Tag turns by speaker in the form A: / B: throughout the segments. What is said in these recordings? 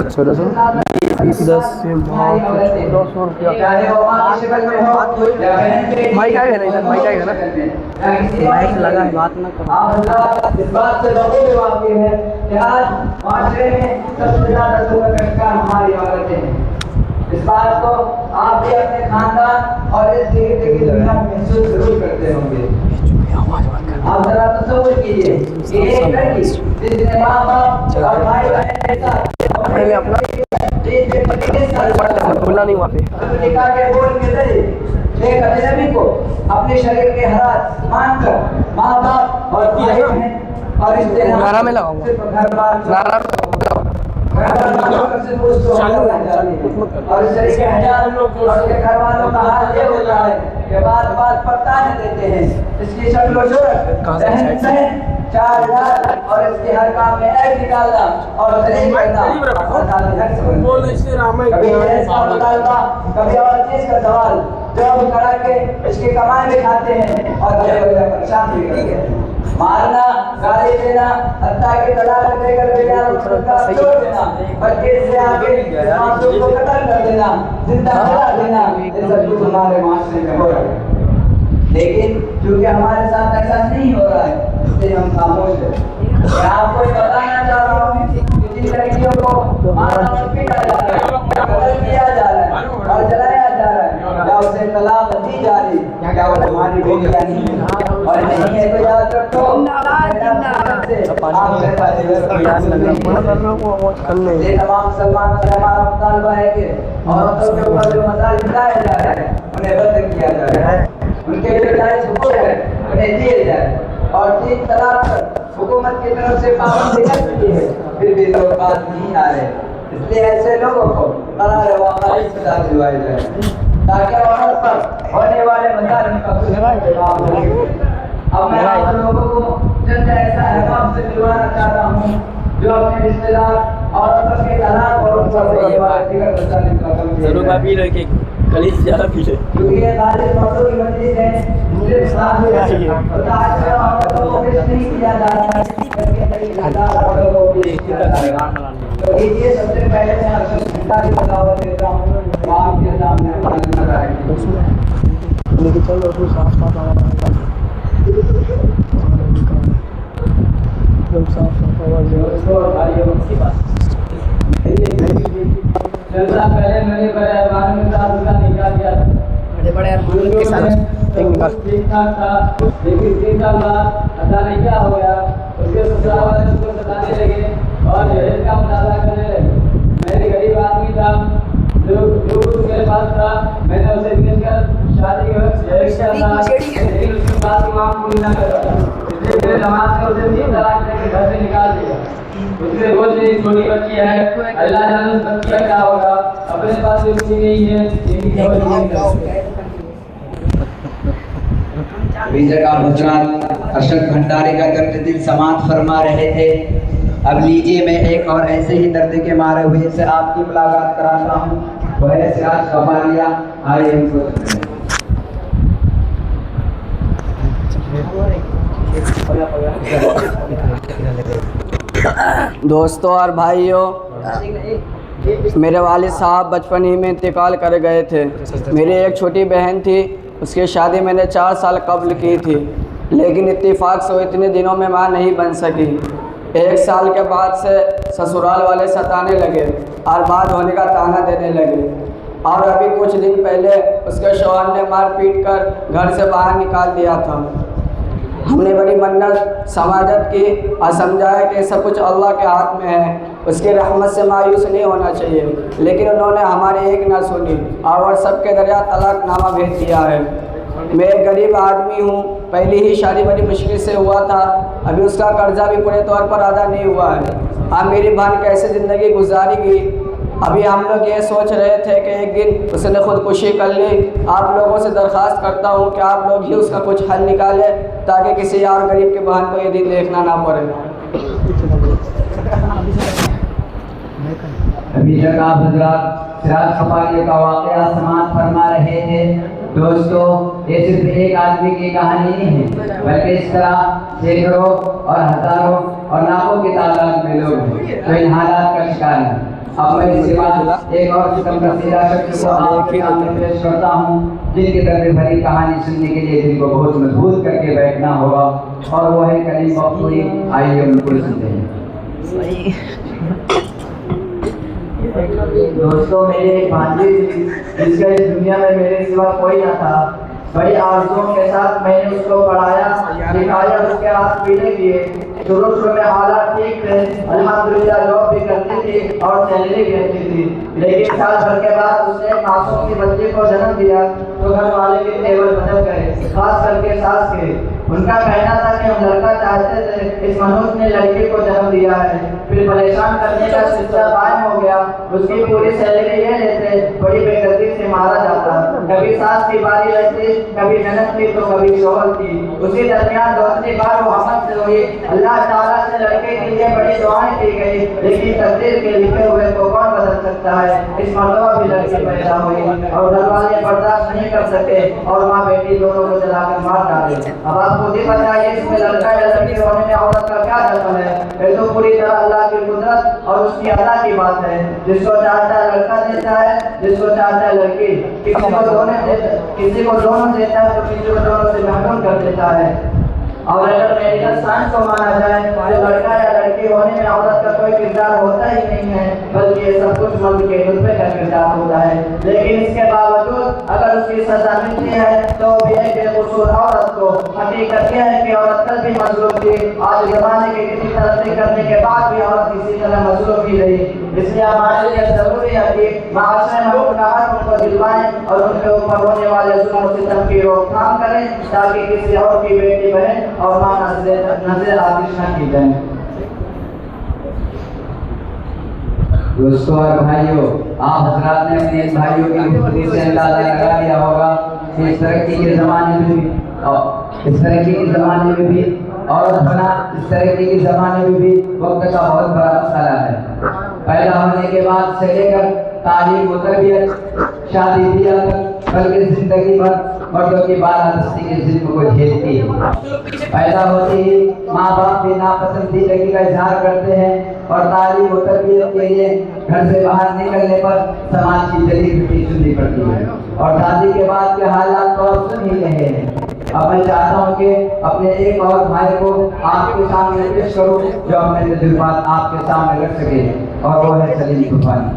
A: 10 से 200 रुपया। माइक आएगा ना इधर, माइक आएगा ना, माइक लगा है, बात ना करो।
B: इस बात से लोगों में वाकिफ है कि आज माशरे में सबसे ज्यादा जुल्म का शिकार हमारी औरतें हैं। इस बात को आप भी अपने खानदान और इस जगह की दुनिया में महसूस जरूर करते होंगे। आप जरा तसव्वुर कीजिए कि एक लड़की जिसने माँ बाप और भाई बहन के साथ
A: पहले अपना बोलना नहीं वहाँ पे
B: निकाह के बोल के जरिए एक अजनबी को अपने शरीर के हालात मानकर माँ बाप और भाई बहन और रिश्तेदार
A: नारा में लगाऊंगा, नारा और इस तरीके हजार लोग उसके घर वालों का हाल ये होता है कि बात बात पर ताने देते हैं। इसकी शक्ल सूरत रहन सहन चाल ढाल और इसके हर काम में ऐब निकालना और दलील करना कभी ऐसा मुतालबा कभी और चीज का सवाल जवाब करा के इसकी कमाई में खाते हैं और परेशान भी करते हैं। मारना, गाली देना, हत्या के तलाक देकर बेगार का छोड़ देना, बच्चे से आगे मासूम को कत्ल कर देना, जिंदा जला देना, ये सब कुछ हमारे माशरे में हो रहा है। लेकिन क्योंकि हमारे साथ ऐसा नहीं हो रहा है इसलिए हम खामोश हैं। मैं आपको बताना चाह रहा हूँ कि जिन लड़कियों को मारा और पीटा जा रहा है, कत्ल किया जा रहा है और जलाया जा रहा है, क्या उसे तलाक दी जा रही है, क्या वो हमारी बेटियां नहीं है? और नहीं है तो याद रखो ये तमाम मुसलमान से हमारा मुतालबा है कि औरतों के ऊपर जो मसाइल बताए जा रहे हैं उन्हें बंद किया जा रहा है, उनके जो जायज़ हुकूक है उन्हें दिए जाए। और 3 तलाक पर हुकूमत की तरफ से पाबंदी लग चुकी है, फिर भी लोग बात नहीं आ रहे। इसलिए ऐसे लोगों को करार वाक़ई सजा दिलवाई जाए ताकि औरत पर होने वाले मसाइल का कुछ जवाब मिले। अब मैं आप लोगों को चंद ऐसा अहकाम से दिलवाना चाहता हूँ जो अपने रिश्तेदार औरतों के तलाक और उन पर होने वाले दिगर मसाइल का कम किया जरूर आप पी रहे कि कलीस ज़्यादा पी रहे
B: क्योंकि ये खालिद मर्दों की मस्जिद है, मुस्लिम इस्लाम में और आज से औरतों को पेश नहीं किया जा रहा है, बल्कि औरतों को पेश किया जा रहा है। तो ये सबसे पहले मैं आपको घंटा की बगावत देता हूँ, आपके सामने
A: लेकिन चलो उसमें साफ साफ आवाज़ एकदम साफ साफ आवाज़
B: जलसा पहले मैंने बड़े अरमान के साथ उसका निकाल दिया था,
A: बड़े अरमान के साथ
B: ठीक ठाक था, लेकिन 3 साल बाद अचानक क्या हो गया, उसके ससुराल वाले उसको सताने लगे और जहेज का मुताला करने लगे। मैं गरीब आदमी था, जो कुछ मेरे पास था मैंने उसे बेचकर शादी के वक्त जहेज किया था, लेकिन उसके बाद इमाम पूरी न कर पाया, इसलिए मेरे नमाज का उसे 3 तलाक देकर घर से निकाल दिया। उससे बोझ मेरी छोटी बच्ची है, अल्लाह जाने उस बच्ची का क्या होगा, अपने पास भी कुछ नहीं है, यही खबर नहीं है। का हजरात अशरफ भंडारी का दर्द दिल समात फरमा रहे थे। अब लीजिए मैं एक और ऐसे ही दर्द के मारे हुए से आपकी मुलाकात कराता हूँ, वह है सिराज कबालिया। आइए इनको
A: दोस्तों और भाइयों, मेरे वालिद साहब बचपन ही में इंतकाल कर गए थे। मेरी एक छोटी बहन थी, उसकी शादी मैंने 4 साल कब्ल की थी, लेकिन इत्तेफाक से वो इतने दिनों में माँ नहीं बन सकी। 1 साल के बाद से ससुराल वाले सताने लगे और बाद होने का ताना देने लगे, और अभी कुछ दिन पहले उसके शौहर ने मार पीट कर घर से बाहर निकाल दिया था। हमने बड़ी मन्नत समाजत की और समझाया कि सब कुछ अल्लाह के हाथ में है, उसकी रहमत से मायूस नहीं होना चाहिए, लेकिन उन्होंने हमारी एक ना सुनी और सबके दरिया तलाक नामा भेज दिया है। मैं एक गरीब आदमी हूँ, पहली ही शादी बड़ी मुश्किल से हुआ था, अभी उसका कर्जा भी पूरे तौर पर अदा नहीं हुआ है। अब मेरी बहन कैसे ज़िंदगी गुजारेगी? अभी हम लोग ये सोच रहे थे कि एक दिन उसने ख़ुदकुशी कर ली। आप लोगों से दरख्वास्त करता हूँ कि आप लोग ही उसका कुछ हल निकालें ताकि किसी और गरीब की बहन को ये दिन देखना ना पड़े।
B: अभी तक आप हजरात सिराज कबालिया का वाक़या समाअत फरमा रहे थे। दोस्तों, ये सिर्फ एक आदमी की कहानी नहीं है, बल्कि इस तरह सैकड़ों और हज़ारों और लाखों की तादाद में लोग हैं जो इन हालात का शिकार हैं। اب میں اس کے بعد ایک اور ستم رسیدہ شخص کو آپ کے سامنے پیش کرتا ہوں جن کی طرف بھری کہانی سننے کے لیے دل کو بہت مضبوط کر کے بیٹھنا ہوگا، اور وہ ہے کریم مقبولی۔ آئیے ان کو سنتے ہیں۔ دوستوں، میری ایک بھانجی تھی جس کا اس دنیا میں میرے سوا کوئی نہ تھا۔ بڑی آرزوؤں کے ساتھ میں نے اس کو پڑھایا، سکھایا، اس کے ہاتھ پینے کیے۔ شروع میں حالات ٹھیک تھے، الحمدللہ جاب بھی کرتی تھی اور سیلری بھی اچھی تھی، لیکن سال بھر کے بعد اس نے ایک معصوم سی بچے کو جنم دیا تو گھر والے کے تیور بدل گئے، خاص کر کے ساس کے۔ ان کا کہنا تھا کہ ہم لڑکا چاہتے تھے، اس منحوس نے لڑکی کو جنم دیا ہے۔ پھر پریشان کرنے کا سلسلہ قائم ہو گیا۔ اس کی پوری سیلری یہ لیتے، بڑی بے دردی سے مارا جاتا۔ کبھی ساس کی باری رہتی، کبھی نند کی تو کبھی شوہر کی۔ اسی درمیان دوسری بار وہ حمل سے ہوئی۔ اللہ تعالیٰ سے لڑکے کے لیے بڑی دعائیں کی گئی، لیکن تقدیر کے لکھے ہوئے کو کون بدل سکتا ہے؟ اس مرتبہ بھی لڑکی پیدا ہوئی اور گھر والے برداشت نہیں کر سکے اور ماں بیٹی دونوں کو جلا کر مار ڈالے۔ اب آپ خود ہی بتائیے اس میں لڑکا یا لڑکی ہونے میں عورت کا کیا دخل ہے؟ یہ تو پوری طرح اللہ کی قدرت اور اس کی عطا کی بات ہے۔ جس کو چاہتا ہے لڑکا دیتا ہے، جس کو چاہتا ہے لڑکی۔ کسی کو دونوں دیتا ہے تو کسی کو دونوں سے محروم کر دیتا ہے۔ اور اگر میڈیکل سائنس کو مانا جائے تو لڑکا یا لڑکی ہونے میں عورت کا کوئی کردار ہوتا ہی نہیں ہے، بلکہ یہ سب کچھ مرد کے نطفے کا کردار ہوتا ہے۔ لیکن اس کے باوجود اگر اس کی سزا ملتی ہے تو بھی ایک بے قصور عورت کو۔ حقیقت یہ ہے کہ عورت کل بھی مظلوم تھی، آج زمانے کے کسی ترقی کرنے کے بعد بھی عورت کسی طرح مظلوم ہی رہی۔ اس لیے ہمارے لیے ضروری ہے کہ معاشرے میں حقوق ان کو دلوائیں اور ان کے اوپر ہونے والے ظلم و ستم کی روک تھام کریں، تاکہ کسی اور کی بیٹی بہن اور ماں نظر آتش نہ کی جائیں۔ دوستوں اور بھائیوں، آپ حضرات نے اپنے بھائیوں کی گفتگو سے اندازہ لگا لیا ہوگا کہ اس ترقی کے زمانے میں بھی عورت بنا، اس ترقی کے زمانے میں بھی وقت کا بہت بڑا مسئلہ ہے۔ پیدا ہونے کے بعد سے لے کر تعلیم و تربیت، شادی بیاہ تک، بلکہ زندگی بھر مردوں کی بالادستی کے ظلم کو جھیلتی ہے۔ پیدا ہوتے ہی ماں باپ بھی ناپسندیدگی کا اظہار کرتے ہیں اور تعلیم و تربیت کے لیے گھر سے باہر نکلنے پر سماج کی جلی گھٹی سننی پڑتی ہے، اور شادی کے بعد کے حالات تو آپ سن ہی رہے ہیں۔ اب میں چاہتا ہوں کہ اپنے ایک اور بھائی کو آپ کے سامنے پیش کروں جو اپنے تجربات آپ کے سامنے رکھ سکے، اور وہ ہے سلیم طوفانی۔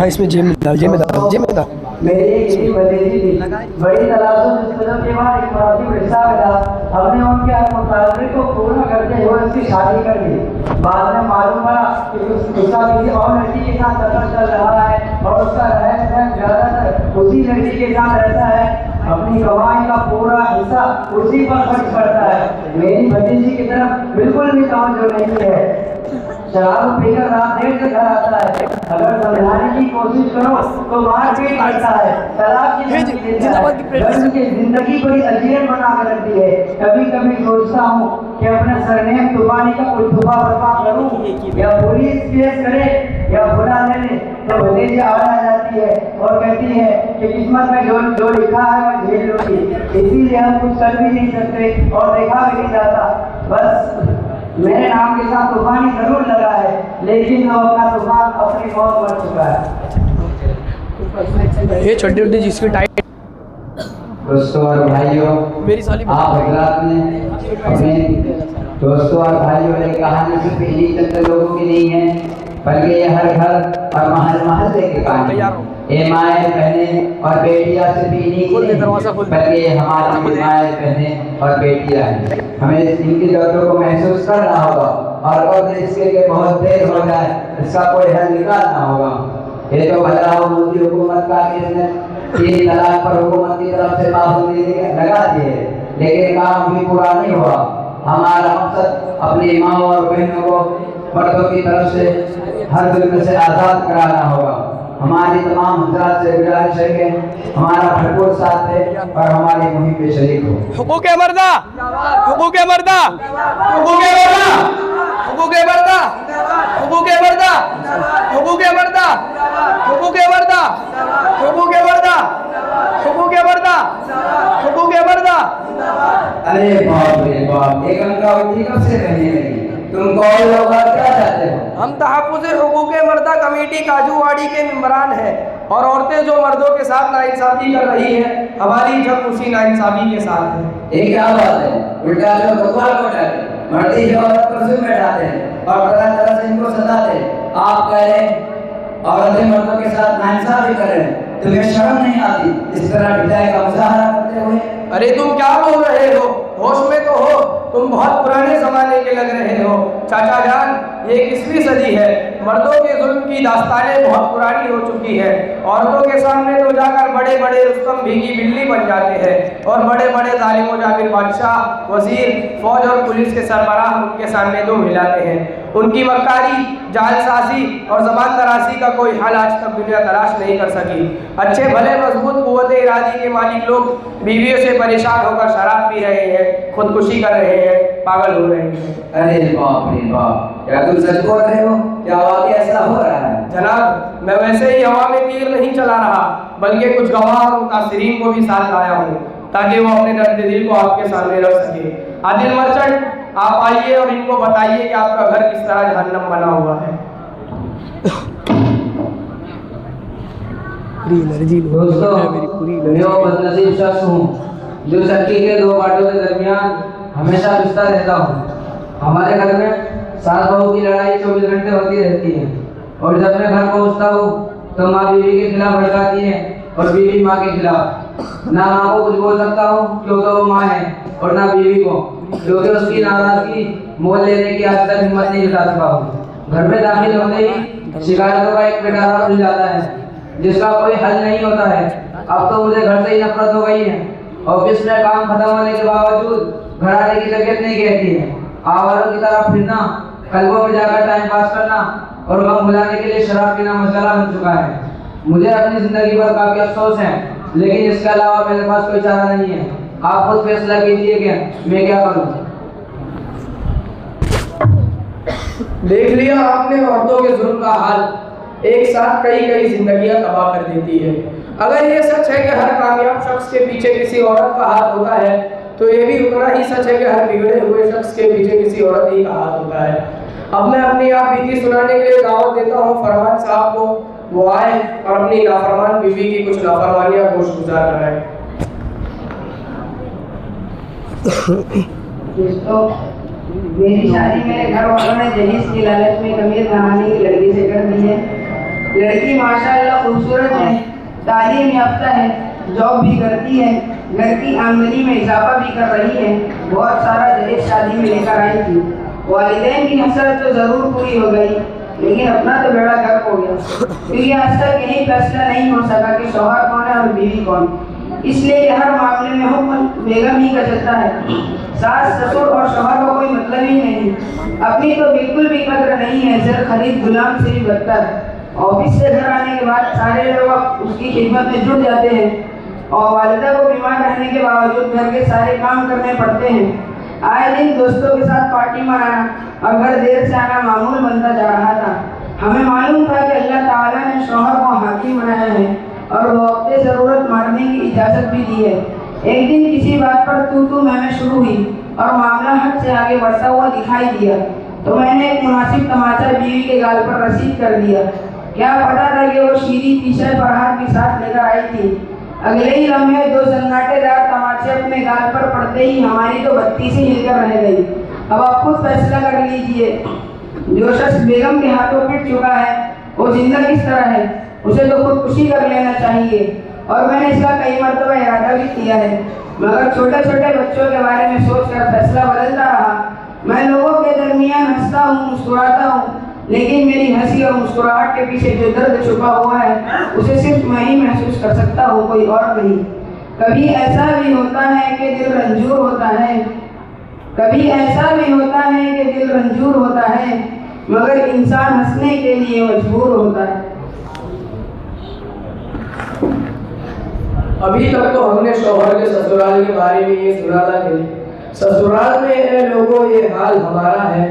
C: اس میں جیم میں
B: میری ایک بھتیجی تھی، بڑی تلازم جستجو کے بعد ایک مراتب حصہ ملا۔ ہم نے ان کے ہر مطالبے کو پورا کرتے ہوئے اس کی شادی کر دی۔ بعد میں معلوم پڑا کہ اس کا کسی اور لڑکی کے ساتھ سفر چل رہا ہے اور اس کا رہن سہن زیادہ تر اسی لڑکی کے ساتھ رہتا ہے، اپنی کمائی کا پورا حصہ اسی پر خرچ کرتا ہے۔ میری بھتیجی کی طرف بالکل بھی توجہ نہیں ہے، شراب پی کر رات دیر سے گھر آتا ہے، اگر سمجھانے کی کوشش کرو تو مار پیٹ کرتا ہے، طلاق کی دھمکی دیتا ہے، گھر کی زندگی بڑی اذیت بنا کر رکھتی ہے۔ کبھی کبھی سوچتا ہوں کہ اپنے سرنیم طوفانی کا کوئی دفعہ برپا کروں یا پولیس کیس کرے یا بلا لے لے، تو بھتیجی آ جاتی ہے اور کہتی ہے کہ قسمت میں جو لکھا ہے میں جھیل لوں گی، اسی لیے ہم کچھ کر بھی نہیں سکتے اور دیکھا بھی نہیں جاتا۔ بس میرے نام کے ساتھ طوفانی ضرور لگا ہے، لیکن وہ اپنا طوفان اپنی موت مر چکا ہے۔
C: یہ چھوٹی چھوٹی جس کی ٹائٹ
B: دوستوں اور بھائیوں، آپ حضرات نے اپنے دوستوں اور بھائیوں، یہ کہانی صرف انہیں چند لوگوں کی نہیں ہے، بلکہ یہ ہر گھر اور محلے کے کہانی ہے۔ یہ مائیں بہنیں اور بیٹیاں صرف انہیں کی نہیں، بلکہ یہ ہماری مائیں بہنیں اور بیٹیاں ہیں۔ ہمیں ان کی ضرورتوں کو محسوس کرنا ہوگا، اور اس کے کہ بہت دیر ہو جائے اس کا کوئی حل نکالنا ہوگا۔ یہ تو بدلاؤ مودی حکومت کا کہ اس نے 3 طلاق پر حکومت کی طرف سے پابندی لگا دی ہے، لیکن کام بھی پورا نہیں ہوا۔ ہمارا مقصد اپنی ماں اور بہنوں کو مردوں کی طرف سے ہر ظلم سے آزاد کرانا ہوگا۔ ہماری تمام حضرات سے گزارش ہے کہ ہمارا بھرپور ساتھ دے اور ہماری مہم میں شریک ہو۔
C: حقوق مردہ، حقوق مردہ، حقوق مردہ، حقوق مردہ، حقوق مردہ، حقوق مردہ، حقوق مردہ، حقوق مردہ، حقوق مردہ، حقوق مردہ۔
B: ارے باپ رے باپ، ایک انکا اٹھی کب سے رہنے لگی؟
D: तुम कौन लोग और क्या चाहते हो?
C: हम तहफ़्फ़ुज़ हुकूक़ मर्दा कमेटी काजूवाड़ी के मेंबरान हैं और औरतें जो मर्दों के साथ नाइंसाफ़ी कर रही हैं, हमारी जंग उसी नाइंसाफ़ी के साथ है।
D: ये क्या बात है? उल्टा जो बकवाल को डाले, मर्दी ही औरत पर जुल्म बैठाते हैं और तरह तरह से इनको सताते हैं। आप कह रहे हैं औरतें मर्दों के साथ नाइंसाफ़ी कर रहे हैं, तुम्हें शर्म नहीं आती इस तरह ढिलाई का मुजाहरा करते हुए?
C: अरे तुम क्या बोल रहे हो? होश में तो हो? तुम बहुत पुराने ज़माने के लग रहे हो। चाचा जान, ये 21वीं सदी है। मर्दों के जुल्म की दास्तानें बहुत पुरानी हो चुकी है। औरतों के सामने तो जाकर बड़े बड़े रुस्तम भीगी बिल्ली बन जाते हैं और बड़े बड़े जालिम व जाबिर बादशाह, वजीर, फौज और पुलिस के सरबराह उनके सामने दुम हिलाते हैं। उनकी मक्कारी, जालसाजी और ज़बान दराजी का कोई हल आज तक दुनिया तलाश नहीं कर सकी। अच्छे भले मजबूत कुव्वत इरादी के मालिक लोग बीवियों से परेशान होकर शराब पी रहे हैं, खुदकुशी कर रहे हैं, पागल हो रहे हैं।
D: अरे बाप रे बाप, क्या तुम सच बोल रहे हो? क्या वाकई ऐसा हो रहा है?
C: जनाब, मैं वैसे ही हवा में तीर नहीं चला रहा, बल्कि कुछ गवाह और मुतासिरीन को भी साथ लाया हूँ ताकि वो अपने दर्द दिल को आपके सामने रख सके। आदिल मर्चेंट, आप आइए और इनको बताइए कि आपका घर किस तरह जहन्नम बना हुआ है।
B: दोस्तों, मैं वो बदनसीब शख्स हूँ जो चक्की के दो बाटों के दरमियान हमेशा पिसता रहता हूँ। हमारे घर में सास बहू की लड़ाई 24 घंटे होती रहती है और जब मैं घर पहुँचता हूँ तो माँ बीवी के खिलाफ भड़काती है और बीवी माँ के खिलाफ। ना माँ को कुछ बोल सकता हूँ क्योंकि वो माँ है और ना बीवी को, क्योंकि उसकी नाराजगी मोल लेने की आज तक हिम्मत नहीं जुटा सका हूँ। घर में दाखिल होते ही शिकायतों का एक पिटारा खुल जाता है जिसका कोई हल नहीं होता है। अब तो मुझे घर से ही नफरत हो गई है। ऑफिस में काम खत्म होने के बावजूद घर आने की तबीयत नहीं कहती है। आवारों की तरफ फिरना, क्लबों में जाकर टाइम पास करना और गम भुलाने के लिए शराब पीना मसला बन चुका है। मुझे अपनी जिंदगी पर काफी अफसोस है, लेकिन इसके अलावा मेरे पास कोई चारा नहीं है। आप खुद फैसला कीजिए कि मैं क्या करूं।
C: देख लिया आपने औरतों के जुल्म का हाल। एक साथ कई कई जिंदगियां तबाह कर देती है। अगर ये सच है कि हर कामयाब शख्स के पीछे किसी औरत का हाथ होता है, तो ये भी उतना ही सच है कि हर बिगड़े हुए शख्स के पीछे किसी औरत ही का हाथ होता है। अब मैं अपनी आप बीती सुनाने के लिए दावत देता हूँ फरमान साहब को, वो आए और अपनी नाफरमान बीवी की कुछ नाफरमानियां गोशगुजार कराएं।
E: दोस्तों, मेरी शादी मेरे घर वालों ने दहेज की लालच में कमीर नहाने की लड़की से कर दी है। लड़की माशाअल्लाह खूबसूरत है, तालीम याफ्ता है, जॉब भी करती है, घर की आमदनी में इजाफा भी कर रही है। बहुत सारा दहेज शादी में लेकर आई थी। वालिदैन की हसरत तो ज़रूर पूरी हो गई, लेकिन अपना तो बेड़ा गर्क हो गया, क्योंकि आज तक यही फैसला नहीं हो सका कि शौहर कौन है और बीवी कौन। इसलिए हर मामले में हुक्म बेगम ही का चलता है। सास, ससुर और शौहर का कोई मतलब ही नहीं। अपनी तो बिल्कुल भी कदर नहीं है, सिर खरीद गुलाम से भी बदतर है। ऑफिस से घर आने के बाद सारे लोग उसकी खिदमत में जुट जाते हैं और वालिदा को बीमार रहने के बावजूद घर के सारे काम करने पड़ते हैं। आए दिन दोस्तों के साथ पार्टी मनाना और घर देर से आना मामूल बनता जा रहा था। हमें मालूम था कि अल्लाह ताला ने शौहर को हाकिम बनाया है और वक्त ज़रूरत मारने की इजाज़त भी दी है। एक दिन किसी बात पर तू मैं शुरू हुई और मामला हद से आगे बढ़ता हुआ दिखाई दिया, तो मैंने एक मुनासिब तमाचा बीवी के गाल पर रसीद कर दिया। क्या पता था कि वो शीरी तीसरे फरहाद के साथ लेकर आई थी। अगले ही लम्हे दो सन्नाटेदार तमाचे अपने गाल पर पड़ते ही हमारी तो बत्ती से हिलकर रह गई। अब आप खुद फैसला कर लीजिए, जो शख्स बेगम के हाथों पिट चुका है वो जिंदा किस तरह है? उसे तो खुदकुशी कर लेना चाहिए। और मैंने इसका कई मरतबा इरादा भी किया है, मगर छोटे छोटे बच्चों के बारे में सोचकर फैसला बदलता रहा। मैं लोगों के दरमियान हंसता हूँ, मुस्कुराता हूँ, लेकिन मेरी हंसी और मुस्कुराहट के पीछे जो दर्द छुपा हुआ है उसे सिर्फ मैं ही महसूस कर सकता हूँ, कोई और नहीं। कभी ऐसा भी होता है कि दिल रंजूर होता है, कभी ऐसा भी होता है कि दिल रंजूर होता है, मगर इंसान हंसने के लिए मजबूर होता है।
C: अभी तक तो हमने शौहर के ससुराल के बारे में ये सुना था कि ससुराल में ए लोगों ये हाल हमारा है,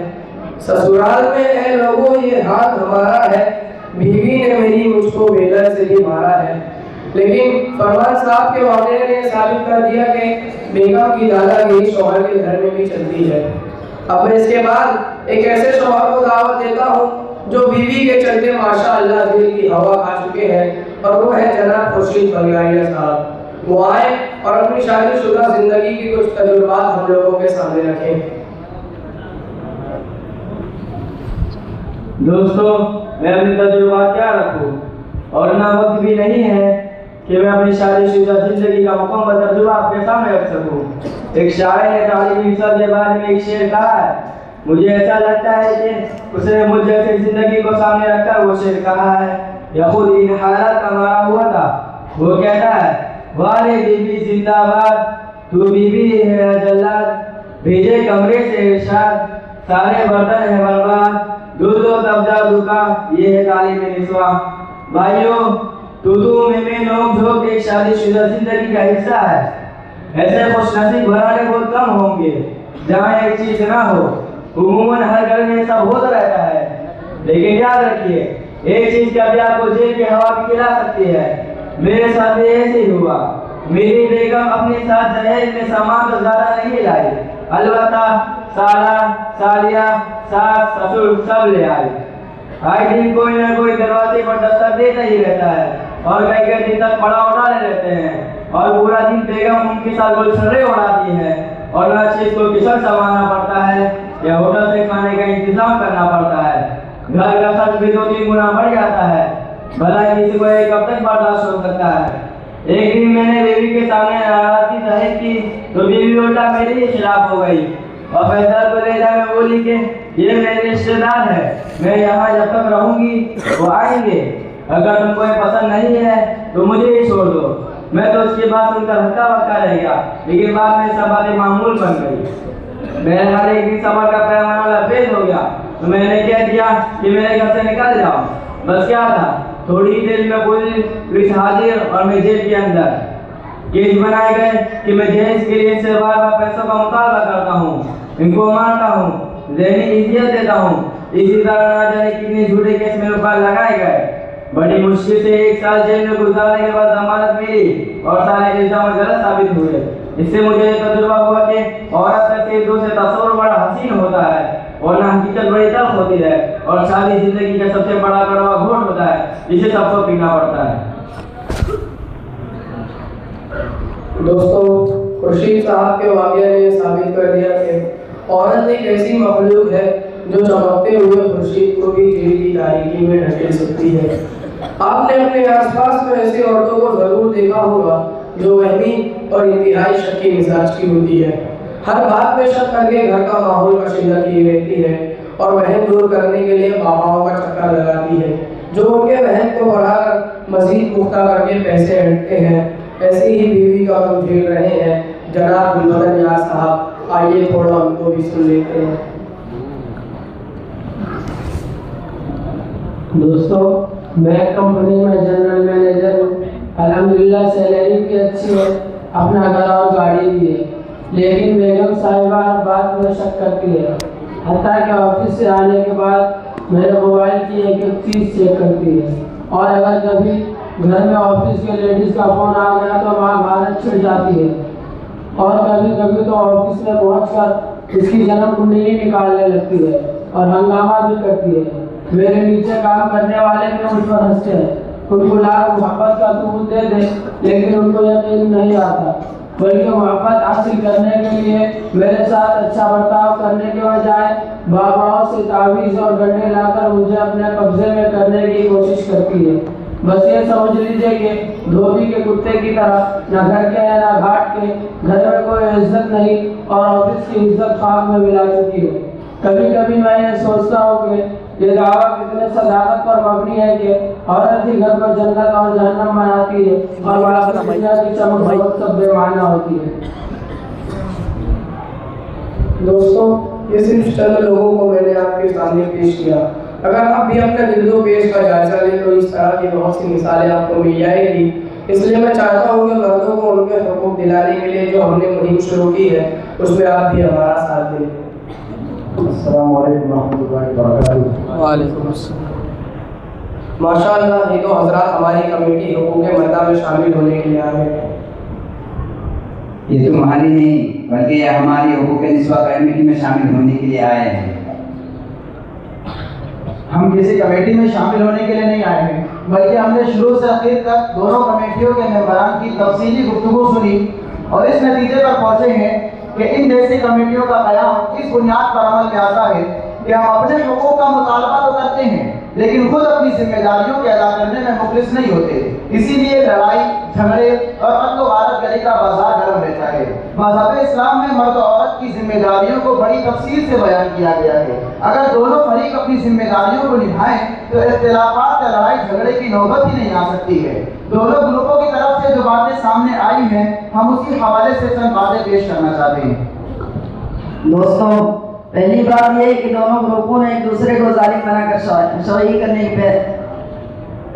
C: ससुराल में ए लोगों ये हाल हमारा है, बीवी ने मेरी मुझको बेलर से ही मारा है। लेकिन फरमान साहब के वाक़े ने साबित कर दिया कि बेगम की दादागिरी शौहर के घर में भी चलती है। اب میں اس کے بعد ایک ایسے شوہر کو دعوت دیتا ہوں جو بیوی کے چلتے ماشاءاللہ دل کی ہوا کھا چکے ہیں، اور وہ ہے جناب خورشید بنگاریہ صاحب۔ وہ آئے اور اپنی شادی شدہ زندگی کی کچھ تجربات ہم لوگوں کے سامنے رکھیں۔
F: دوستو، میں اپنی تجربات کیا رکھوں، اور نہ وقت بھی نہیں ہے کہ میں اپنی شادی شدہ زندگی کا مکمل تجربہ آپ کے سامنے رکھ سکوں۔ ایک شاعر نے تعلیمی حصہ کے بارے میں ایک شعر کہا ہے، مجھے ایسا لگتا ہے کہ اس نے مجھ جیسی زندگی کو سامنے رکھ کر وہ شعر کہا ہے، یا خود ان حالات کا مارا ہوا تھا۔ وہ کہتا ہے، والے بی بی زندہ باد، تو بی بی ہے جلاد، بھیجے کمرے سے ارشاد، سارے برتن ہیں برباد، دودھ و تبدہ دکا، یہ ہے تعلیم نسواں۔ بھائیو، تو میں نوک جھوک ایک شادی شدہ زندگی کا حصہ ہے۔ ایسے خوش نصیب گھرانے بہت کم ہوں گے جہاں ایک چیز نہ ہو۔ عموماً ہر گھر میں ایسا ہوتا رہتا ہے، لیکن یاد رکھیے ایک چیز کبھی آپ کو جیل کی ہوا بھی کھلا سکتی ہے۔ میرے ساتھ بھی ایسے ہی ہوا۔ میری بیگم اپنے ساتھ جہیز میں سامان تو زیادہ نہیں لائی، البتہ سالہ، سالیہ، ساس، سسر سب لے آئی۔ آئے دن کوئی نہ کوئی دروازے پر دستک دیتا ہی رہتا ہے، اور کئی کئی دن تک پڑا اٹھانے رہتے ہیں، اور پورا دن بیگم ان کے ساتھ گلچھرے اڑاتی ہے، اور نہ چیز کو کچن سنبھالنا پڑتا ہے یا ہوٹل سے کھانے کا انتظام کرنا پڑتا ہے۔ گھر کا خرچ بھی 2-3 گنا بڑھ جاتا ہے، بھلا کسی کو یہ کب تک برداشت ہو سکتا ہے۔ ایک دن میں نے بیوی کے سامنے ناراضگی ظاہر کی تو بیوی الٹا میرے ہی خلاف ہو گئی، اور فیصل کو لے جا میں بولی کہ یہ میرے رشتے دار ہے، میں یہاں جب تک رہوں گی وہ آئیں گے، اگر تم کو پسند نہیں ہے تو مجھے ہی چھوڑ دو۔ میں تو اس کی بات سن کر ہکا بکا رہ گیا، لیکن بعد میں سب باتیں معمول بن گئی۔ میرے ہر ایک دن سفر کا پیمانہ لبریز ہو گیا تو میں نے کہہ دیا کہ میرے گھر سے نکل جاؤ۔ بس کیا تھا، تھوڑی دیر میں پولیس حاضر اور میں جیل کے اندر۔ کیس بنائے گئے کہ میں جہیز کے لیے ان سے بار بار پیسوں کا مطالبہ کرتا ہوں، ان کو مانتا ہوں، ذہنی اذیت دیتا ہوں۔ اسی طرح نہ جانے کتنے جھوٹے کیس میں رکا لگائے گئے۔ بڑی مشکل سے 1 سال جیل میں گزارنے کے بعد ضمانت ملی اور سارے الزامات غلط ثابت ہوئے۔ اس سے مجھے یہ تجربہ ہوا کہ عورت کا صرف سے تصور بڑا حسین ہوتا ہے اور نہ حقیقت بڑی تلخ ہوتی ہے، اور شادی زندگی کا سب سے بڑا کڑوا گھونٹ ہوتا ہے جسے سب کو پینا پڑتا ہے۔
C: دوستو، خورشید صاحب کے واقعے نے یہ ثابت کر دیا کہ عورت ایک ایسی مخلوق ہے جو چمکتے ہوئے خورشید کو بھی جیل کی تاریکی میں ڈھکیل سکتی ہے۔ آپ نے اپنے آس پاس میں ایسی عورتوں کو ضرور دیکھا ہوگا جو وہمی اور انتہائی شکی مزاج کی ہوتی ہے، ہر بات میں شک کر کے گھر کا ماحول کشیدہ کیے رہتی ہے اور وہم دور کرنے کے لیے باباؤں کا چکر لگاتی ہے جو ان کے وہم کو بڑھا کر مزید پختہ کر کے پیسے ہٹتے ہیں۔ ایسی ہی بیوی کا ہم جھیل رہے ہیں جناب گلبدن یار صاحب، آئیے تھوڑا ان کو بھی سن لیتے ہیں۔
G: دوستو، میں کمپنی میں جنرل مینیجر ہوں، الحمدللہ سیلری بھی اچھی ہے، اپنا گھر اور گاڑی بھی ہے، لیکن بیگم صاحبہ ہر بات میں شک کرتی ہے، حتیٰ کہ آفس سے آنے کے بعد میرے موبائل کی ایک ایک چیز چیک کرتی ہے، اور اگر کبھی گھر میں آفس کے لیڈیز کا فون آ گیا تو وہاں بھارت چھڑ جاتی ہے، اور کبھی کبھی تو آفس میں پہنچ کر اس کی جنم کنڈلی نکالنے لگتی ہے اور ہنگامہ بھی کرتی ہے۔ میرے نیچے کام کرنے والے بھی مجھ پر ہنستے ہیں، ان کو لاکھ محبت کا ثبوت دے دے لیکن ان کو یقین نہیں آتا، بلکہ محبت حاصل کرنے کے لیے میرے ساتھ اچھا برتاؤ کرنے کے بجائے باباؤں سے تعویذ اور گنڈے لا کر مجھے اپنے قبضے میں کرنے کی کوشش کرتی ہے۔ بس یہ سمجھ لیجیے کہ دھوبی کے کتے کی طرح نہ گھر کے نہ گھاٹ کے، گھر میں کوئی عزت نہیں اور آفس کی عزت خاک میں ملا چکی ہے۔ کبھی کبھی میں یہ سوچتا ہوں کہ یہ دعویٰ کتنے صداقت پر مبنی ہے کہ عورت ہی گھر پر جنت اور جہنم بناتی ہے اور باقی دنیا کی چمک دمک سب بے معنی ہوتی ہے۔
C: دوستوں، یہ صرف چند لوگوں کو میں نے آپ کے سامنے پیش کیا، اگر آپ بھی اپنے دل و پیش کا جائزہ لیں تو اس طرح کی بہت سی مثالیں آپ کو مل جائے گی۔ اس لیے میں چاہتا ہوں کہ مردوں کو ان کے حقوق دلانے کے لیے جو ہم نے مہم شروع کی ہے اس میں آپ بھی ہمارا ساتھ دیں۔
F: السلام علیکم ورحمۃ اللہ وبرکاتہ۔
A: وعلیکم السلام۔
C: ماشاءاللہ، یہ تو حضرات ہماری کمیٹی حقوق مردہ میں شامل ہونے کے لیے آئے ہیں۔
D: یہ تمہاری نہیں बल्कि ये हमारी हुकूक निस्वा कमेटी में शामिल होने के लिए आए हैं।
H: हम किसी कमेटी में शामिल होने के लिए नहीं आए हैं, बल्कि हमने शुरू से आखिर तक दोनों कमेटियों के मेंबरान की तफसीली गुफ्तगू सुनी और इस नतीजे पर पहुंचे हैं कि इन जैसी कमेटियों का क़याम इस बुनियाद पर अमल में आता है कि हम अपने हुकूक का मुतालबा तो करते हैं, लेकिन खुद अपनी जिम्मेदारियों के अदा करने में मुखलिस नहीं होते। इसीलिए लड़ाई झगड़े और कत्ल गारत गरी का बाजार गर्म रहता है। मज़हब इस्लाम में मर्द और औरत की जिम्मेदारियों को बड़ी तफसील से बयान किया गया है। अगर दोनों फरीक अपनी जिम्मेदारियों को निभाएं तो इख्तिलाफात या लड़ाई झगड़े की नौबत ही नहीं आ सकती है। दोनों ग्रुपों की तरफ से जो बातें सामने आई हैं, हम उसी हवाले से चंद बातें पेश करना चाहते हैं।
E: दोस्तों, पहली बात यह है कि दोनों ग्रुपों ने एक दूसरे को जालिम बनाकर शाही करने की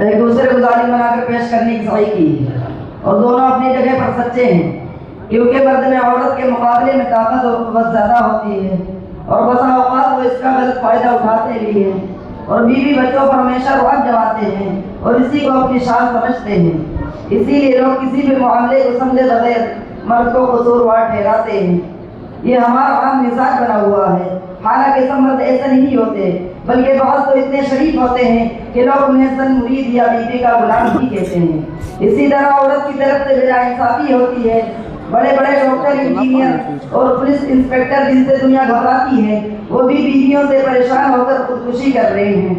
E: एक दूसरे को जालिम बनाकर पेश करने की सही की है और दोनों अपनी जगह पर सच्चे हैं, क्योंकि मर्द में औरत के मुकाबले में ताकत और कुव्वत ज़्यादा होती है और बसा औकात वो इसका गलत फ़ायदा उठाते भी हैं और बीवी बच्चों पर हमेशा रुआब जमाते हैं और इसी को अपनी शान समझते हैं। इसीलिए लोग किसी भी मामले को समझे बगैर मर्द को कसूरवार ठहराते हैं। ये हमारा आम मिजाज बना हुआ है। हालांकि सब मर्द ऐसे नहीं होते, बल्कि बहुत तो इतने शरीफ होते हैं कि लोग उन्हें सन मुरीद या बीवी का गुलाम भी कहते हैं। इसी तरह औरत की तरफ से बेइंसाफी होती है। बड़े बड़े डॉक्टर, इंजीनियर और पुलिस इंस्पेक्टर जिनसे दुनिया घबराती है, वो भी बीवियों से परेशान होकर खुदकुशी कर रहे हैं।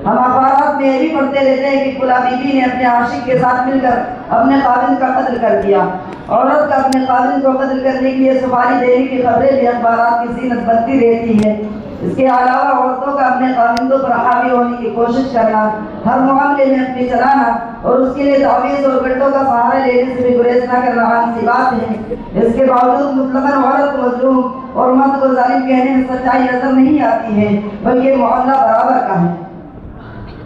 E: हम अखबारात में ये भी पढ़ते रहते हैं कि फुला बीवी ने अपने आशिक के साथ मिलकर अपने काबिल का कत्ल कर दिया। औरत का अपने काबिल को कत्ल करने के लिए सुपारी देने की खबरें भी अखबारात की सीनत बनती रहती है। इसके अलावा औरतों का अपने काबिलों पर हावी होने की कोशिश करना, हर मामले में अपनी चलाना और उसके लिए तावीज़ और गड्ढों का सहारा लेने से भी गुरेज न करना आम सी बात है। इसके बावजूद मुतलकन औरत को मजलूम और मर्द को जालिम कहने में सच्चाई नजर नहीं आती है, बल्कि मामला बराबर का है।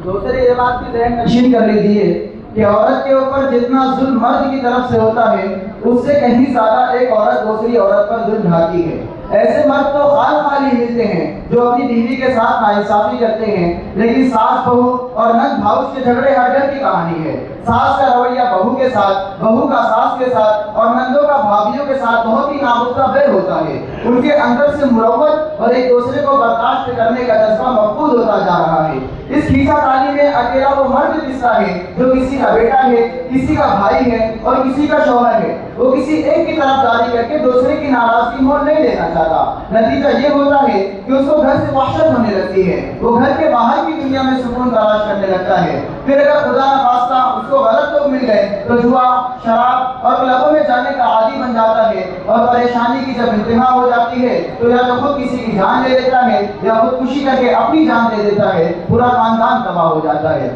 H: दूसरी ये बात भी ज़हन नशीन कर लीजिए कि औरत के ऊपर जितना जुल्म मर्द की तरफ से होता है, उससे कहीं ज़्यादा एक औरत दूसरी औरत पर जुल्म ढाती है। ऐसे मर्द तो खाली मिलते हैं जो अपनी बीवी के साथ नाइंसाफी करते हैं, लेकिन सास बहू और नंद भाउज के झगड़े हर घर की कहानी है। सास का रवैया बहू के साथ, बहू का सास के साथ और नंदों का भाभीियों के साथ बहुत ही नामुफ्ता बैर होता है। उनके अंदर से मुरव्वत और एक दूसरे को बर्दाश्त करने का जज्बा मफकूद होता जा रहा है। इस खींचातानी में अकेला वो मर्द पिसता है जो किसी का बेटा है, किसी का भाई है और किसी का शौहर है। वो किसी एक की तरफदारी करके दूसरे की नाराजगी मोल नहीं लेना चाहता। नतीजा ये होता है कि उसको घर से वहशत होने लगती है। वो घर के बाहर की दुनिया में सुकून तलाश करने लगता है। फिर अगर खुदा न खास्ता उसको गलत लोग मिल गए तो जुआ, शराब और क्लबों में जाने का आदी बन जाता है और परेशानी की जब इंतहा हो जाती है तो या तो खुद किसी की जान ले लेता है या खुदकुशी करके अपनी जान दे देता है। पूरा खानदान तबाह हो जाता है।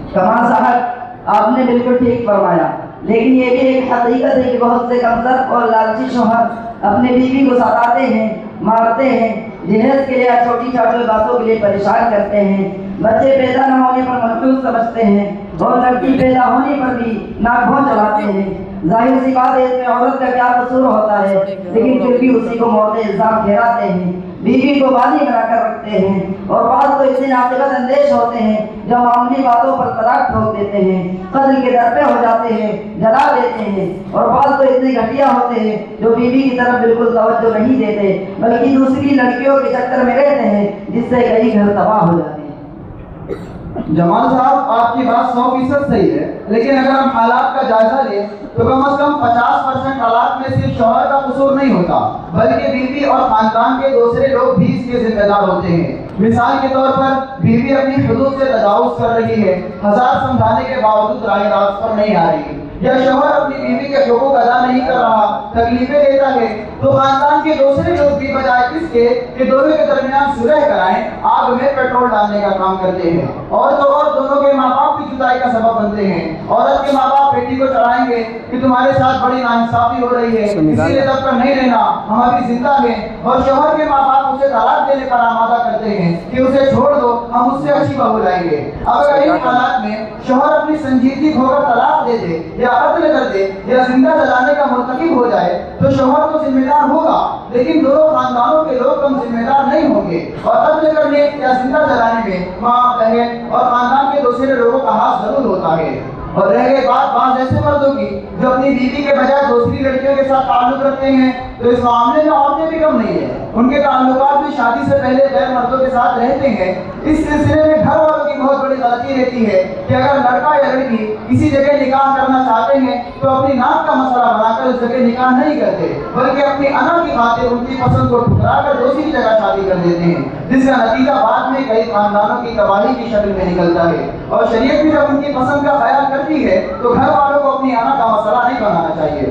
E: कमाल साहब, आपने बिल्कुल ठीक फरमाया, लेकिन ये भी एक हकीकत है कि बहुत से कमतर और लालची शौहर अपने बीवी को सताते हैं, मारते हैं, जहेज के लिए छोटी छोटी बातों के लिए परेशान करते हैं, बच्चे पैदा न होने पर मजबूर समझते हैं और लड़की पैदा होने पर भी नाक भौं चलाते हैं। जाहिर सी बात है, इसमें औरत का क्या कसूर होता है, लेकिन फिर भी उसी को मौत इल्जाम ठहराते हैं, बीवी को बानी बनाकर रखते हैं और बाद तो इतने नाक़िबत अंदेश होते हैं जो मामूली बातों पर तलाक ठोक देते हैं, कत्ल के दर पे हो जाते हैं, जला देते हैं और बाद तो इतने घटिया होते हैं जो बीवी की तरफ बिल्कुल तवज्जो नहीं देते, बल्कि दूसरी लड़कियों के चक्कर में रहते हैं, जिससे कई घर तबाह हो जाते हैं।
H: जमाल साहब, आपकी बात 100% सही है, लेकिन अगर हम हालात का जायजा लें तो कम से कम 50% हालात में सिर्फ शौहर का कसूर नहीं होता, बल्कि बीवी और खानदान के दूसरे लोग भी इसके जिम्मेदार होते हैं। मिसाल के तौर पर बीवी अपनी हुदूद से तजावुज कर रही है, हजार समझाने के बावजूद राह रास्त पर नहीं आ रही, या शौहर अपनी बीवी के हुकूक अदा नहीं कर रहा, तकलीफें देता है, तो खानदान के दूसरे लोग भी बजाय इसके कि दोनों के दरमियान सुलह कराएं, आग में पेट्रोल डालने का काम करते हैं। और तो और दोनों के माँ बाप भी जुदाई का सबब बनते हैं। औरत के माँ बाप बेटी को चढ़ाएंगे कि तुम्हारे साथ बड़ी नाइंसाफी हो रही है, इसीलिए तब तक नहीं रहना, हम अभी जिंदा हैं। और शौहर के माँ बाप उसे तलाक देने पर आमादा करते हैं कि उसे छोड़ दो, हम उससे अच्छी बहू लाएंगे। अब अगर इन हालात में शौहर अपनी संजीदगी खोकर तलाक दे दे या कत्ल कर दे या जिंदा जलाने का मुर्तकिब हो जाए तो शौहर तो जिम्मेदार होगा, लेकिन दोनों खानदानों के लोग कम जिम्मेदार नहीं होंगे और कत्ल करने या जिंदा जलाने में माँ, बहन और खानदान के दूसरे लोगों का हाथ जरूर होता है। اور رہ گئی بات بعض ایسے مردوں کی جو اپنی بیوی کے بجائے دوسری لڑکیوں کے ساتھ تعلق رکھتے ہیں، تو اس معاملے میں عورتیں بھی کم نہیں ہیں، ان کے تعلقات بھی شادی سے پہلے غیر مردوں کے ساتھ رہتے ہیں۔ اس سلسلے میں گھر والوں کی بہت بڑی غلطی رہتی ہے کہ اگر لڑکا یا لڑکی کسی جگہ نکاح کرنا چاہتے ہیں تو اپنی ناک کا مسئلہ بنا کر اس جگہ نکاح نہیں کرتے، بلکہ اپنی انا کی خاطر ان کی پسند کو ٹھکرا کر دوسری جگہ شادی کر دیتے ہیں، جس کا نتیجہ بعد میں کئی خاندانوں کی تباہی کی شکل میں نکلتا ہے۔ اور شریعت بھی جب ان کی پسند کا خیال کرتی ہے تو گھر والوں کو اپنی انا کا مسئلہ نہیں بنانا چاہیے۔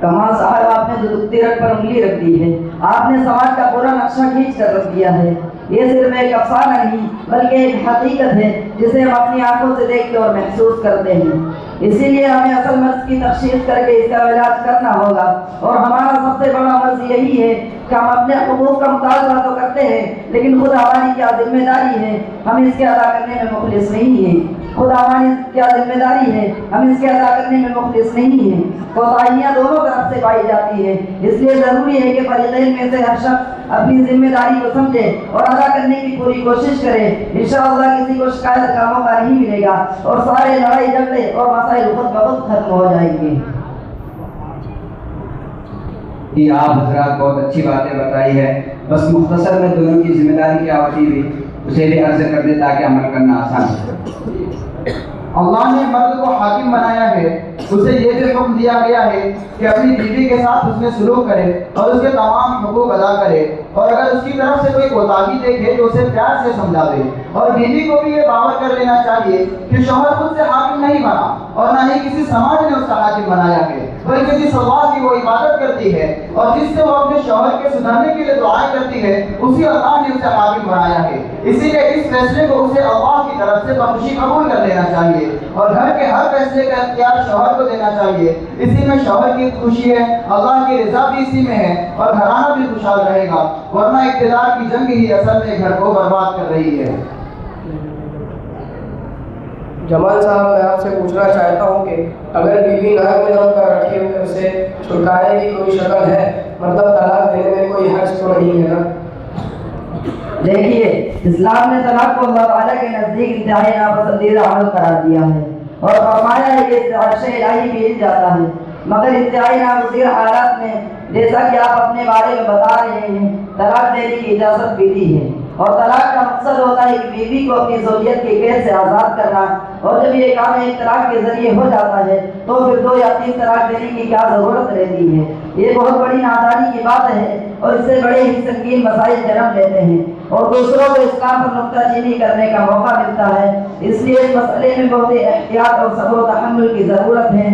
D: کمال صاحب، آپ نے جو دکھتی رکھ پر انگلی رکھ دی ہے، آپ نے سماج کا پورا نقشہ کھینچ کر رکھ دیا ہے۔ یہ صرف ایک افسانہ نہیں بلکہ ایک حقیقت ہے جسے ہم اپنی آنکھوں سے دیکھتے اور محسوس کرتے ہیں۔ اسی لیے ہمیں اصل مرض کی تشخیص کر کے اس کا علاج کرنا ہوگا، اور ہمارا سب سے بڑا مرض یہی ہے کہ ہم اپنے حقوق کا مطالبہ تو کرتے ہیں، لیکن خود ہماری کیا ذمہ داری ہے ہم اس کے ادا کرنے میں مخلص نہیں ہیں۔ خود ہماری کیا ذمہ داری ہے ہم اس کے ادا کرنے میں مخلص نہیں ہیں۔ کوتاہیاں دونوں طرف سے پائی جاتی ہیں، اس لیے ضروری ہے کہ فریقین میں سے ہر شخص اپنی ذمہ داری کو سمجھے اور ادا کرنے کی پوری کوشش کرے۔ انشاءاللہ کسی کو شکایت کا موقع نہیں ملے گا اور سارے لڑائی جھگڑے اور مسائل خود بخود ختم ہو جائیں گے۔ کہ آپ حضرات بہت اچھی باتیں بتائی ہے، بس مختصر میں دونوں کی ذمہ داری کیا ہوتی ہوئی اسے بھی عرض کر دے تاکہ عمل کرنا آسان ہو۔
H: اللہ نے مرد کو حاکم بنایا ہے، اسے یہ بھی حکم دیا گیا ہے کہ اپنی بیوی کے ساتھ اس میں سلوک کرے اور اس کے تمام حقوق ادا کرے، اور اگر اس کی طرف سے کوئی کوتاہی دیکھے تو اسے پیار سے سمجھا دے۔ اور بیوی کو بھی یہ باور کر لینا چاہیے کہ شوہر خود سے حاکم نہیں بنا اور نہ ہی کسی سماج نے اس کا حاکم بنایا ہے، بلکہ جس اللہ کی وہ عبادت کرتی ہے اور جس سے وہ اپنے شوہر کے سدھرنے کے لیے دعائیں کرتی ہے اسی اللہ نے اسے حاکم بنایا ہے۔ اسی لیے اس فیصلے کو اسے اللہ کی طرف سے بخوشی قبول کر لینا چاہیے اور گھر کے ہر فیصلے کا اختیار شوہر کو دینا چاہیے۔ اسی میں شوہر کی خوشی ہے، اللہ کی رضا بھی اسی میں ہے، اور گھرانہ بھی خوشحال رہے گا، ورنہ اقتدار کی جنگ ہی اصل میں گھر کو برباد کر رہی ہے۔
C: جمال صاحب، میں آپ سے پوچھنا چاہتا ہوں کہ اگر بیوی ناک میں دم کر رکھے ہوئے اسے چھڑکانے کی کوئی شکل ہے، مطلب طلاق دینے میں کوئی حرج تو نہیں ہے نا؟
D: دیکھیے، اسلام نے طلاق کو اللہ تعالیٰ کے نزدیک انتہائی ناپسندیدہ عمل قرار دیا ہے اور فرمایا ہے کہ عرش الہی بھی ہل جاتا ہے، مگر انتہائی ناگزیر حالات میں، جیسا کہ آپ اپنے بارے میں بتا رہے ہیں، طلاق دینے کی اجازت بھی دی ہے۔ اور طلاق کا مقصد ہوتا ہے کہ بیوی کو اپنی زوجیت کے قید سے آزاد کرنا، اور جب یہ کام ایک طلاق کے ذریعے ہو جاتا ہے تو پھر 2 یا 3 طلاق دینے کی کیا ضرورت رہتی ہے؟ یہ بہت بڑی نادانی کی بات ہے اور اس سے بڑے ہی سنگین مسائل جنم لیتے ہیں اور دوسروں کو اسلام پر نکتہ چینی کرنے کا موقع ملتا ہے۔ اس لیے اس مسئلے میں بہت احتیاط اور صبر و تحمل کی ضرورت ہے۔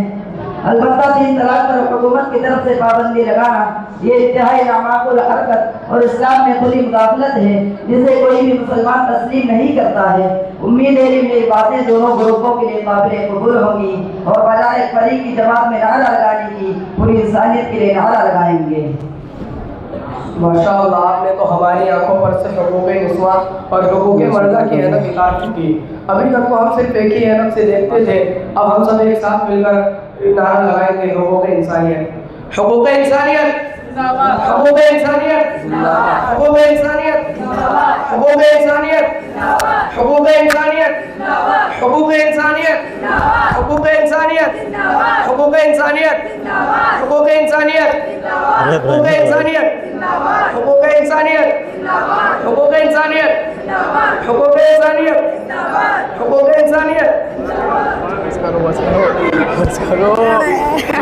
D: البتہ 3 طلاق پر حکومت کی طرف سے پابندی لگانا یہ انتہائی نامعقول حرکت اور اسلام میں کھلی مداخلت ہے جسے کوئی بھی مسلمان تسلیم نہیں کرتا ہے۔ امید ہے کہ یہ باتیں دونوں گروپوں کے لیے قابل قبول ہوں گی اور بجائے فریق کی جماعت میں نعرہ لگانے کی پوری انسانیت کے لیے نعرہ لگائیں گے۔
C: ماشاء اللہ، آپ نے تو ہماری آنکھوں پر سے حقوق نسواں اور حقوق مردہ کی حیرت اتار چکی۔ ابھی تک تو ہم صرف ایک ہی حیرت سے دیکھتے تھے، اب ہم سب ایک ساتھ مل کر نعرہ لگائیں گے حقوق انسانیت، حقوق انسانیت، حقوق انسانیت، حقوق انسانیت، حقوق انسانیت، حقوق انسانیت، حقوق انسانیت، حقوق انسانیت، حقوق انسانیت، حقوق انسانیت، حقوق انسانیت، حقوق انسانیت، حقوق انسانیت، حقوق انسانیت، حقوق انسانیت۔